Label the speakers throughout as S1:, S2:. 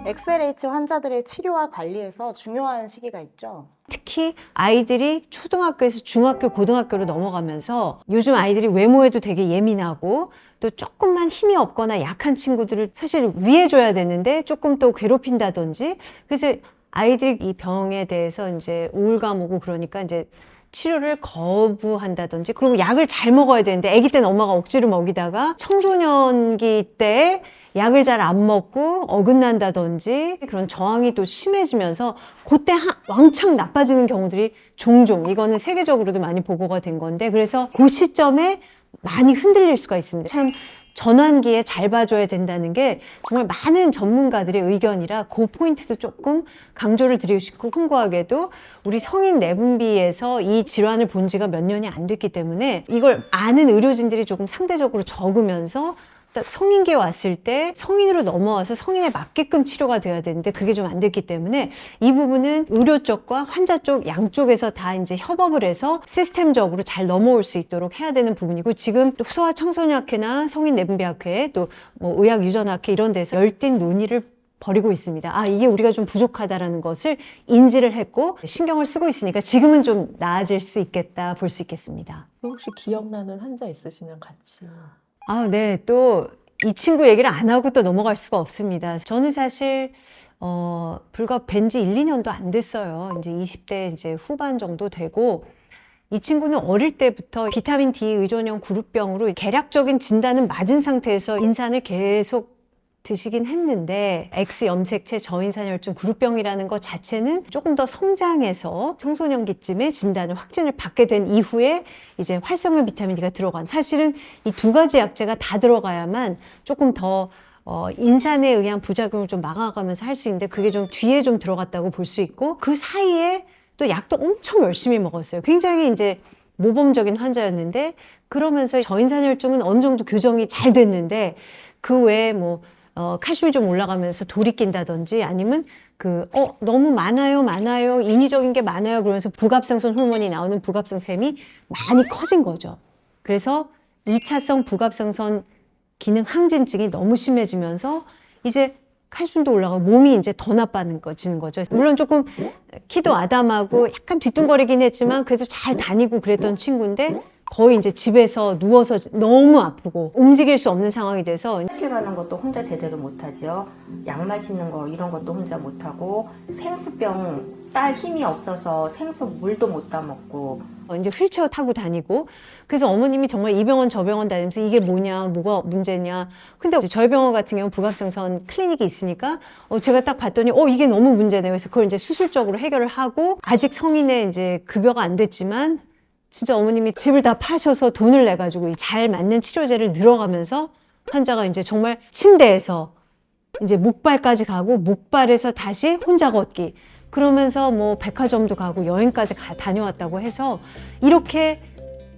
S1: XLH 환자들의 치료와 관리에서 중요한 시기가 있죠.
S2: 특히 아이들이 초등학교에서 중학교, 고등학교로 넘어가면서 요즘 아이들이 외모에도 되게 예민하고 또 조금만 힘이 없거나 약한 친구들을 사실 위해줘야 되는데 조금 또 괴롭힌다든지, 그래서 아이들이 이 병에 대해서 이제 우울감 오고 그러니까 이제 치료를 거부한다든지, 그리고 약을 잘 먹어야 되는데 아기 때는 엄마가 억지로 먹이다가 청소년기 때 약을 잘 안 먹고 어긋난다든지 그런 저항이 또 심해지면서 그때 왕창 나빠지는 경우들이 종종, 이거는 세계적으로도 많이 보고가 된 건데, 그래서 그 시점에 많이 흔들릴 수가 있습니다. 참 전환기에 잘 봐줘야 된다는 게 정말 많은 전문가들의 의견이라 그 포인트도 조금 강조를 드리고 싶고, 흥고하게도 우리 성인 내분비에서 이 질환을 본 지가 몇 년이 안 됐기 때문에 이걸 아는 의료진들이 조금 상대적으로 적으면서 딱 성인기에 왔을 때 성인으로 넘어와서 성인에 맞게끔 치료가 돼야 되는데 그게 좀 안 됐기 때문에 이 부분은 의료 쪽과 환자 쪽 양쪽에서 다 이제 협업을 해서 시스템적으로 잘 넘어올 수 있도록 해야 되는 부분이고, 지금 또 소아청소년학회나 성인내분비학회, 또 뭐 의학유전학회 이런 데서 열띤 논의를 벌이고 있습니다. 아, 이게 우리가 좀 부족하다라는 것을 인지를 했고 신경을 쓰고 있으니까 지금은 좀 나아질 수 있겠다 볼 수 있겠습니다.
S3: 혹시 기억나는 환자 있으시면 같이.
S2: 아, 네. 또 이 친구 얘기를 안 하고 또 넘어갈 수가 없습니다. 저는 사실 불과 뵌 지 1, 2년도 안 됐어요. 이제 20대 이제 후반 정도 되고, 이 친구는 어릴 때부터 비타민 D 의존형 그룹병으로 개략적인 진단은 맞은 상태에서 인산을 계속 드시긴 했는데 X 염색체 저인산혈증 그룹병이라는 것 자체는 조금 더 성장해서 청소년기쯤에 진단을 확진을 받게 된 이후에 이제 활성화 비타민 D가 들어간, 사실은 이 두 가지 약제가 다 들어가야만 조금 더 인산에 의한 부작용을 좀 막아가면서 할 수 있는데 그게 좀 뒤에 좀 들어갔다고 볼 수 있고, 그 사이에 또 약도 엄청 열심히 먹었어요. 굉장히 이제 모범적인 환자였는데, 그러면서 저인산혈증은 어느 정도 교정이 잘 됐는데 그 외에 뭐 칼슘이 좀 올라가면서 돌이 낀다든지, 아니면 너무 많아요, 인위적인 게 많아요 그러면서 부갑상선 호르몬이 나오는 부갑상샘이 많이 커진 거죠. 그래서 2차성 부갑상선 기능 항진증이 너무 심해지면서 이제 칼슘도 올라가고 몸이 이제 더 나빠지는 거죠. 물론 조금 키도 아담하고 약간 뒤뚱거리긴 했지만 그래도 잘 다니고 그랬던 친구인데 거의 이제 집에서 누워서 너무 아프고 움직일 수 없는 상황이 돼서,
S4: 화장실 가는 것도 혼자 제대로 못하지요. 약 마시는 거 이런 것도 혼자 못하고, 생수병 딸 힘이 없어서 생수 물도 못 따먹고,
S2: 이제 휠체어 타고 다니고, 그래서 어머님이 정말 이 병원 저 병원 다니면서 이게 뭐냐, 뭐가 문제냐. 근데 저희 병원 같은 경우는 부갑상선 클리닉이 있으니까 제가 딱 봤더니 이게 너무 문제네요. 그래서 그걸 이제 수술적으로 해결을 하고, 아직 성인의 이제 급여가 안 됐지만 진짜 어머님이 집을 다 파셔서 돈을 내 가지고 잘 맞는 치료제를 늘어가면서 환자가 이제 정말 침대에서 이제 목발까지 가고, 목발에서 다시 혼자 걷기, 그러면서 뭐 백화점도 가고 여행까지 다녀왔다고 해서 이렇게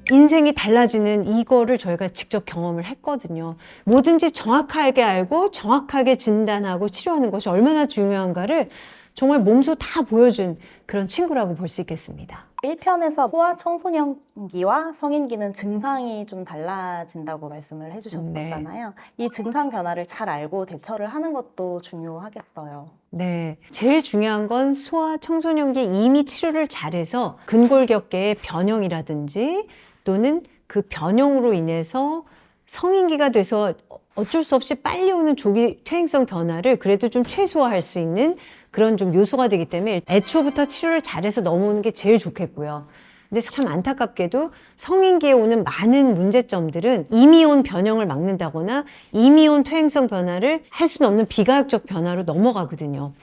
S2: 인생이 달라지는 이거를 저희가 직접 경험을 했거든요. 뭐든지 정확하게 알고 정확하게 진단하고 치료하는 것이 얼마나 중요한가를 정말 몸소 다 보여준 그런 친구라고 볼 수 있겠습니다.
S1: 1편에서 소아 청소년기와 성인기는 증상이 좀 달라진다고 말씀을 해주셨었잖아요. 이 증상 변화를 잘 알고 대처를 하는 것도 중요하겠어요.
S2: 네, 제일 중요한 건 소아 청소년기 이미 치료를 잘해서 근골격계의 변형이라든지 또는 그 변형으로 인해서 성인기가 돼서 어쩔 수 없이 빨리 오는 조기 퇴행성 변화를 그래도 좀 최소화할 수 있는 그런 좀 요소가 되기 때문에 애초부터 치료를 잘해서 넘어오는 게 제일 좋겠고요. 근데 참 안타깝게도 성인기에 오는 많은 문제점들은 이미 온 변형을 막는다거나 이미 온 퇴행성 변화를 할 수는 없는 비가역적 변화로 넘어가거든요.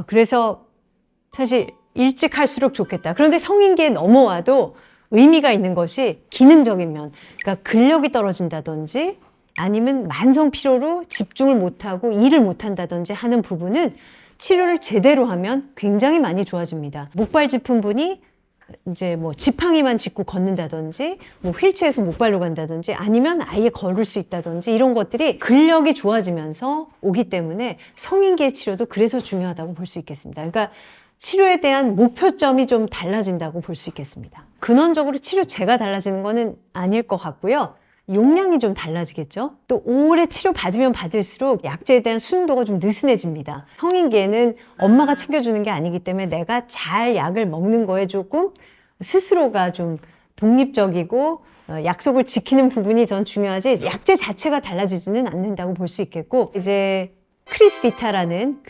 S2: 그래서 사실 일찍 할수록 좋겠다. 그런데 성인기에 넘어와도 의미가 있는 것이 기능적인 면, 그러니까 근력이 떨어진다든지 아니면 만성 피로로 집중을 못하고 일을 못한다든지 하는 부분은 치료를 제대로 하면 굉장히 많이 좋아집니다. 목발 짚은 분이 이제 뭐 지팡이만 짚고 걷는다든지, 뭐 휠체어에서 목발로 간다든지, 아니면 아예 걸을 수 있다든지, 이런 것들이 근력이 좋아지면서 오기 때문에 성인기의 치료도 그래서 중요하다고 볼 수 있겠습니다. 그러니까 치료에 대한 목표점이 좀 달라진다고 볼 수 있겠습니다. 근원적으로 치료제가 달라지는 거는 아닐 것 같고요. 용량이 좀 달라지겠죠. 또 오래 치료 받으면 받을수록 약제에 대한 순도가 좀 느슨해집니다. 성인기에는 엄마가 챙겨주는 게 아니기 때문에 내가 잘 약을 먹는 거에 조금 스스로가 좀 독립적이고 약속을 지키는 부분이 전 중요하지, 약제 자체가 달라지지는 않는다고 볼 수 있겠고, 이제 크리스비타라는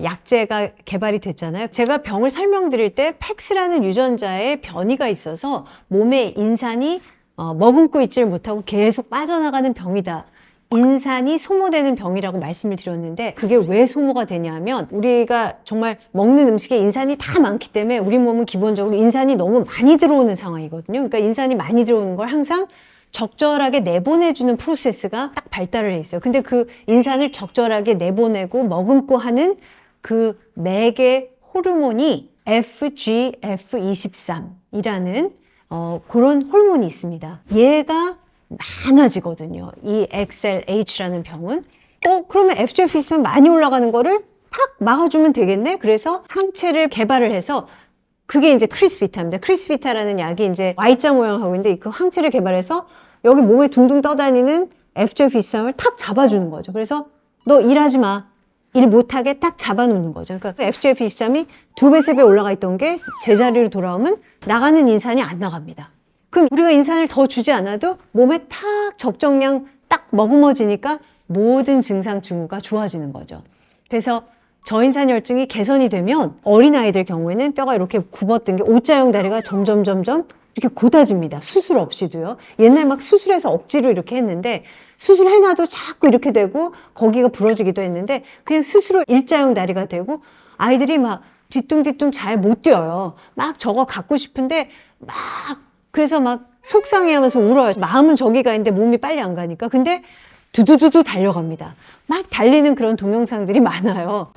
S2: 약제가 개발이 됐잖아요. 제가 병을 설명드릴 때 팩스라는 유전자의 변이가 있어서 몸에 인산이 머금고 있지를 못하고 계속 빠져나가는 병이다. 인산이 소모되는 병이라고 말씀을 드렸는데, 그게 왜 소모가 되냐면 우리가 정말 먹는 음식에 인산이 다 많기 때문에 우리 몸은 기본적으로 인산이 너무 많이 들어오는 상황이거든요. 그러니까 인산이 많이 들어오는 걸 항상 적절하게 내보내주는 프로세스가 딱 발달을 해 있어요. 근데 그 인산을 적절하게 내보내고 머금고 하는 그 맥의 호르몬이 FGF23이라는 그런 호르몬이 있습니다. 얘가 많아지거든요. 이 XLH라는 병은. 그러면 FGF23 많이 올라가는 거를 탁 막아주면 되겠네? 그래서 항체를 개발을 해서, 그게 이제 크리스비타입니다. 크리스비타라는 약이 이제 Y자 모양하고 있는데, 그 항체를 개발해서 여기 몸에 둥둥 떠다니는 FGF23을 탁 잡아주는 거죠. 그래서 너 일하지 마. 일 못하게 딱 잡아놓는 거죠. 그러니까 FGF23이 2배, 3배 올라가 있던 게 제자리로 돌아오면 나가는 인산이 안 나갑니다. 그럼 우리가 인산을 더 주지 않아도 몸에 탁 적정량 딱 머금어지니까 모든 증상 징후가 좋아지는 거죠. 그래서 저인산혈증이 개선이 되면 어린아이들 경우에는 뼈가 이렇게 굽었던 게 O자형 다리가 점점 이렇게 곧아집니다. 수술 없이도요. 옛날 막 수술해서 억지로 이렇게 했는데, 수술해놔도 자꾸 이렇게 되고 거기가 부러지기도 했는데, 그냥 스스로 일자형 다리가 되고 아이들이 막 뒤뚱뒤뚱 잘 못 뛰어요. 막 저거 갖고 싶은데 그래서 막 속상해하면서 울어요. 마음은 저기가 있는데 몸이 빨리 안 가니까. 근데 두두두두 달려갑니다. 막 달리는 그런 동영상들이 많아요.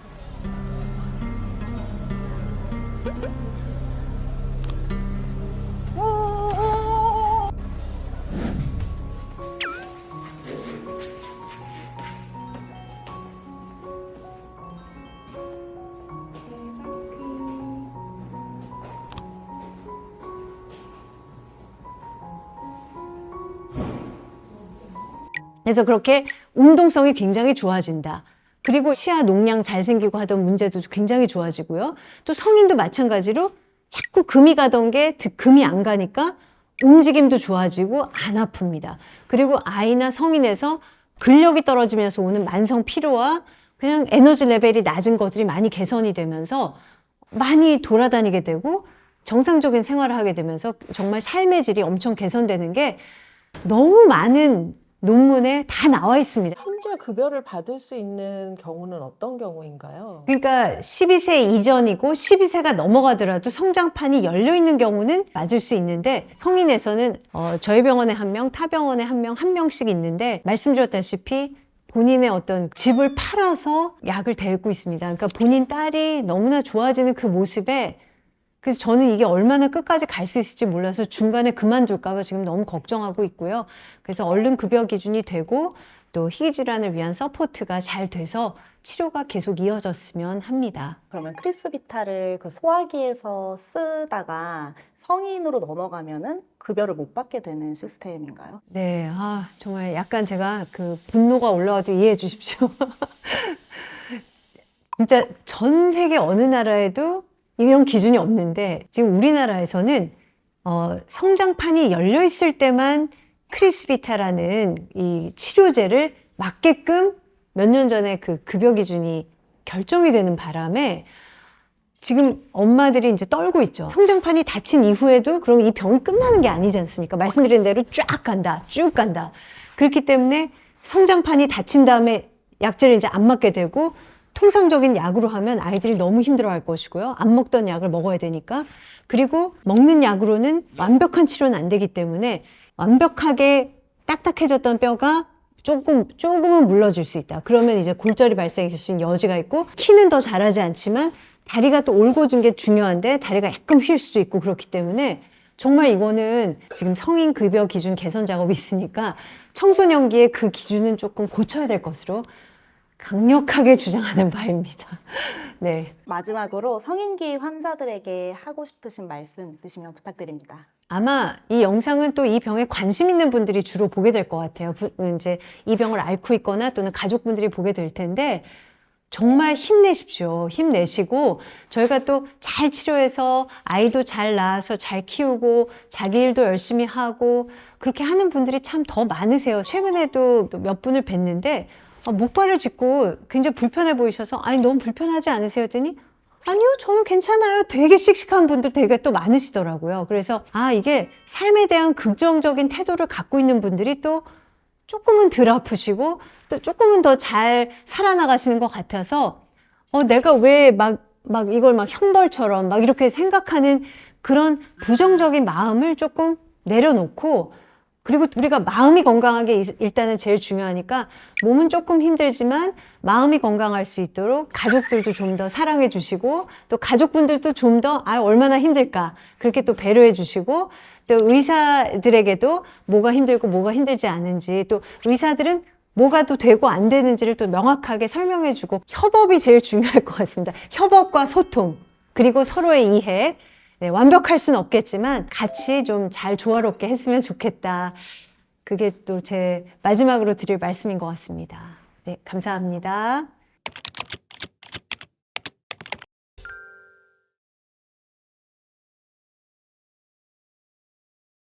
S2: 그래서 그렇게 운동성이 굉장히 좋아진다. 그리고 치아 농양 잘 생기고 하던 문제도 굉장히 좋아지고요. 또 성인도 마찬가지로 자꾸 금이 가던 게 금이 안 가니까 움직임도 좋아지고 안 아픕니다. 그리고 아이나 성인에서 근력이 떨어지면서 오는 만성 피로와 그냥 에너지 레벨이 낮은 것들이 많이 개선이 되면서 많이 돌아다니게 되고 정상적인 생활을 하게 되면서 정말 삶의 질이 엄청 개선되는 게 너무 많은 논문에 다 나와 있습니다.
S3: 현재 급여를 받을 수 있는 경우는 어떤 경우인가요?
S2: 그러니까 12세 이전이고 12세가 넘어가더라도 성장판이 열려있는 경우는 맞을 수 있는데, 성인에서는 저희 병원에 한 명, 타 병원에 한 명씩 있는데, 말씀드렸다시피 본인의 어떤 집을 팔아서 약을 대고 있습니다. 그러니까 본인 딸이 너무나 좋아지는 그 모습에, 그래서 저는 이게 얼마나 끝까지 갈 수 있을지 몰라서 중간에 그만둘까 봐 지금 너무 걱정하고 있고요. 그래서 얼른 급여 기준이 되고 또 희귀질환을 위한 서포트가 잘 돼서 치료가 계속 이어졌으면 합니다.
S1: 그러면 크리스비타를 그 소화기에서 쓰다가 성인으로 넘어가면은 급여를 못 받게 되는 시스템인가요?
S2: 네, 정말 약간 제가 그 분노가 올라와도 이해해 주십시오. 진짜 전 세계 어느 나라에도 이런 기준이 없는데, 지금 우리나라에서는 성장판이 열려 있을 때만 크리스비타라는 이 치료제를 맞게끔 몇 년 전에 그 급여 기준이 결정이 되는 바람에 지금 엄마들이 이제 떨고 있죠. 성장판이 닫힌 이후에도 그럼 이 병이 끝나는 게 아니지 않습니까? 말씀드린 대로 쫙 간다, 쭉 간다. 그렇기 때문에 성장판이 닫힌 다음에 약제를 이제 안 맞게 되고, 통상적인 약으로 하면 아이들이 너무 힘들어할 것이고요. 안 먹던 약을 먹어야 되니까. 그리고 먹는 약으로는 완벽한 치료는 안 되기 때문에 완벽하게 딱딱해졌던 뼈가 조금은 물러질 수 있다. 그러면 이제 골절이 발생할 수 있는 여지가 있고, 키는 더 자라지 않지만 다리가 또 올곧은 게 중요한데 다리가 약간 휠 수도 있고, 그렇기 때문에 정말 이거는 지금 성인 급여 기준 개선 작업이 있으니까 청소년기에 그 기준은 조금 고쳐야 될 것으로 강력하게 주장하는 바입니다. 네.
S1: 마지막으로 성인기 환자들에게 하고 싶으신 말씀 있으시면 부탁드립니다.
S2: 아마 이 영상은 또 이 병에 관심 있는 분들이 주로 보게 될 것 같아요. 이제 이 병을 앓고 있거나 또는 가족분들이 보게 될 텐데 정말 힘내십시오. 힘내시고 저희가 또 잘 치료해서 아이도 잘 낳아서 잘 키우고 자기 일도 열심히 하고 그렇게 하는 분들이 참 더 많으세요. 최근에도 몇 분을 뵀는데 목발을 짚고 굉장히 불편해 보이셔서 아니 너무 불편하지 않으세요? 했더니 아니요 저는 괜찮아요. 되게 씩씩한 분들 되게 또 많으시더라고요. 그래서 이게 삶에 대한 긍정적인 태도를 갖고 있는 분들이 또 조금은 덜 아프시고 또 조금은 더 잘 살아나가시는 것 같아서 내가 왜 막 이걸 막 형벌처럼 막 이렇게 생각하는 그런 부정적인 마음을 조금 내려놓고 그리고 우리가 마음이 건강하게 일단은 제일 중요하니까 몸은 조금 힘들지만 마음이 건강할 수 있도록 가족들도 좀 더 사랑해 주시고 또 가족분들도 좀 더 얼마나 힘들까 그렇게 또 배려해 주시고 또 의사들에게도 뭐가 힘들고 뭐가 힘들지 않은지 또 의사들은 뭐가 또 되고 안 되는지를 또 명확하게 설명해 주고 협업이 제일 중요할 것 같습니다. 협업과 소통 그리고 서로의 이해 네, 완벽할 수는 없겠지만 같이 좀 잘 조화롭게 했으면 좋겠다. 그게 또 제 마지막으로 드릴 말씀인 것 같습니다. 네, 감사합니다.